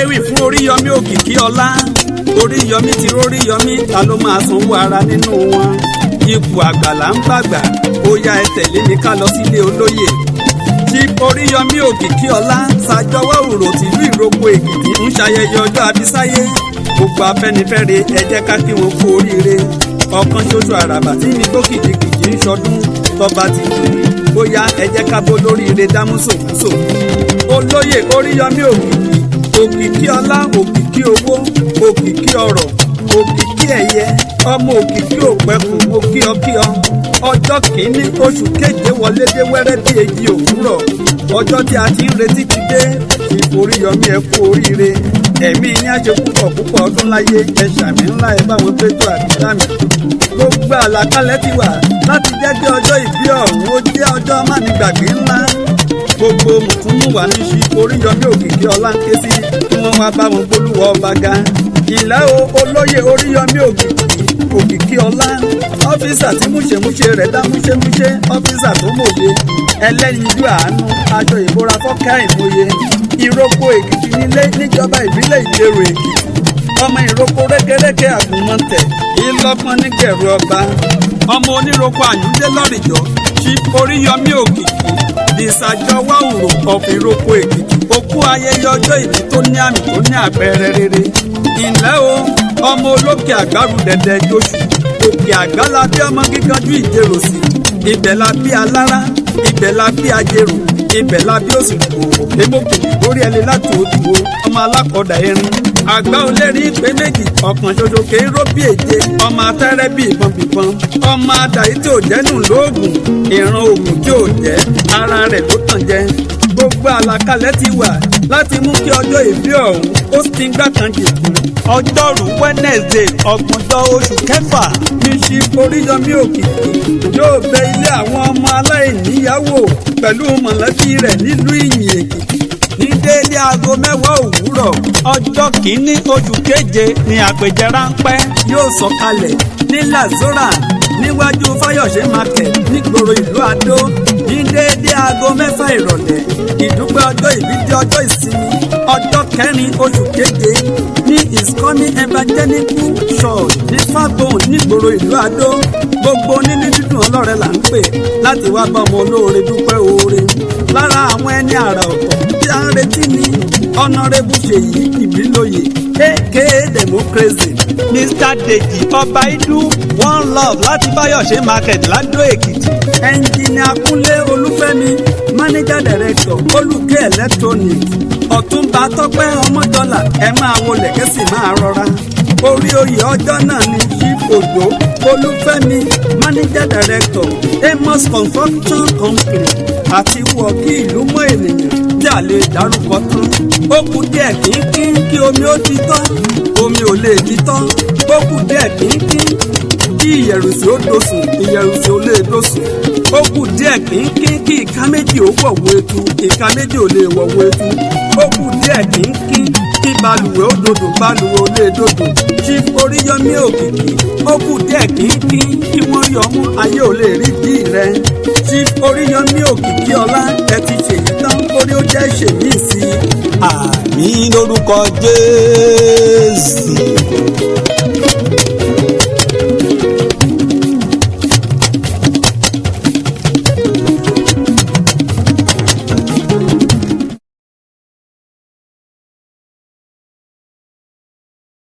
wí fún Oríyọmí Òkìkíọlá. Oríyọmí ti róríyọmí, ta ló máa sanwó ara nínú wọn? Ipò àgbàlá ń bàgbà, ó yá ẹ tẹ̀lé mi ká lọ sílé olóyè. Chief Oríyọmí Òkìkíọlá ṣàjọwọ́ òrò tìlú Ìrókò Èkìtì ń ṣayẹyẹ ọjọ́ àbísáyé. Gbogbo Afẹ́nifẹ́re ẹ jẹ́ ká kí wọn kú oríire. Ọ̀kan ṣoṣo àràbà tí mi tó kìjikìji ń ṣọdún tọba ti kú. Bóyá ẹ jẹ́ ká bó lóríire dámúsòkúsò. Olóyè Oríyọmí Òkìkíọlá, òkìkí owó, òkìkí ọrọ̀, òkìkí ẹ̀yẹ, ọmọ òkìkí òpẹ́kù, mo kí ọ. Ọjọ́ kìíní oṣù keje wọlé dé wẹ́rẹ́ bí èjì òwúrọ̀. Ọjọ́ tí a ti ń retí ti dé. Chief Oríyọmí ẹ kú oríire. Ẹ̀mí yín á ṣe púpọ̀ ọdún láyé. Ẹ ṣàmì ńlá ẹ báwọn péjọ àti sáàmì. Gbogbo àlàkalẹ̀ ti wà láti jẹ́ kí ọjọ́ ìbí ọ̀hún ó jẹ́ ọjọ́ mánigbàgbé ńlá. Gbogbo mùtúmùwà ní Chief Oríyọmí Òkìkíọlá ń ké sí kí wọ́n wá bá wọn gbólúwọ̀ ọba ga. Ìlẹ́ o olóyè Oríyọmí Òkìkíọlá, ọ́fíìsà tí múṣemúṣe rẹ̀ dá múṣemúṣe, ọ́fíìsà tó mòye, ẹlẹ́yinjú àánú, aṣọ ìbora fọ́ká ìmòye. Ìrókò Èkìtì nílé níjọba ìbílẹ̀ Ìjẹ̀rò Èkìtì. Ọmọ ìrókò rékéréké àgùnmọ̀tẹ̀, ìlọ́pọ́n nígbẹ̀rù ọba. Ọmọ oníroko àyúndé lọ́rìjọ́, Chief Oríyọmí Òkìkí, ìsàjọwọ́ òrò of Ìrókò Èkìtì. Òkú ayẹyẹ ọjọ́ ìbí tó ní àmì tó ní àpẹẹrẹ rere. Ìlẹ́ o ọmọ olókè àgbàrú dẹ̀dẹ̀ Jóṣù. Òkè àgbà la bí ọmọ gíganjú Ìjẹ̀rò sí. Ibẹ̀ la bí alára, ibẹ̀ la bí ajérò, ibẹ̀ la bí òsìkò. Èmọ̀kè lórí ẹni láti òdìwó, ọmọ alákọ̀ọ́dà erin. Àgbà olérí ìpè méjì, ọ̀kan ṣoṣo kééró bí èje. Ọmọ atẹ́rẹ́ bí ìbọn. Ọmọ adàyí tí ò jẹ́nu lóògùn. Ìran òògùn tí ò jẹ́, ara rẹ̀ ló tàn jẹ. Gbogbo àlàkalẹ̀ ti wà láti mú kí ọjọ́ ìbí ọ̀hún ó sì ń gbàkanjì fún. Ọjọ́rú Wednesday ọgbọ̀njọ́ oṣù kẹfà ní Chief Oríyọmí Òkìkí yóò bẹ ilé àwọn ọmọ aláìníyàwó pẹ̀lú mọ̀lẹ́bí rẹ̀ nílùú Ìyìn Èkìtì ní déédé aago 10 òwúrọ̀. Ọjọ́ kìíní oṣù keje ni àpèjẹ ráńpẹ́ yóò sọ̀kalẹ̀ ní Lazora níwájú Fáyọ̀ṣe market nígboro ìlú Adó ní déédé aago 6 ìrọ̀lẹ́. Ìdúpẹ́ ọjọ́ ìbí jẹ́ ọjọ́ ìsinmi. Ọjọ́ kẹrin oṣù keje ní Iscoming Evangelical Church ní Fagbon nígboro ìlú Adó. Gbogbo oníní dídùn ọlọ́rẹ̀ là ń pè láti wá bá ọmọ olóore dúpẹ́ oore. Lára àwọn ẹni àrà ọ̀tọ̀ tí a ń retí ní Honorable Ṣèyí Ìbílòyè aka Democracy, Mr. Deji Ọbaìdú, One Love láti Fáyọ̀ṣe market Ládó Èkìtì. Ẹnjìnìà Kúnlé Olúfẹ́mi, Manager Director Olùkẹ́ Electronics. Ọ̀túnba Tọ́pẹ́ Ọmọdọ́là, ẹ máa wọlé kẹ́sì máa rọra. Orí oyè ọjọ́ náà ni Chief Òjó Olúfẹ́mi, Manager Director Amos Construction Company àti wọ̀kí ìlú mọ́ ènìyàn tí a lè dárúkọ tán. Ó kù díẹ̀ kínkín kí omi ó di tán, omi ò lè di tán. Ó kù díẹ̀ kínkín kí ìyẹ̀rùsì ó dosùn, ìyẹ̀rùsì ò lè dosùn. Ó kù díẹ̀ kínkín kí ìka méjì ó wọ̀wọ́ etu, ìka méjì ò lè wọ̀wọ́ etu. Ó kù díẹ̀ kínkín kí balùwẹ̀ ó dodò, balùwẹ̀ ò lè dodò. Chief Oríyọmí Òkìkí, ó kù díẹ̀ kínkín kí wọ́n rí ọmú, ayé ò lè rí dí rẹ. Chief Oríyọmí Òkìkíọlá, ẹ ti ṣèyí tán kórí ó jẹ́ ṣèyí sí i. Àmín lórúkọ Jésù.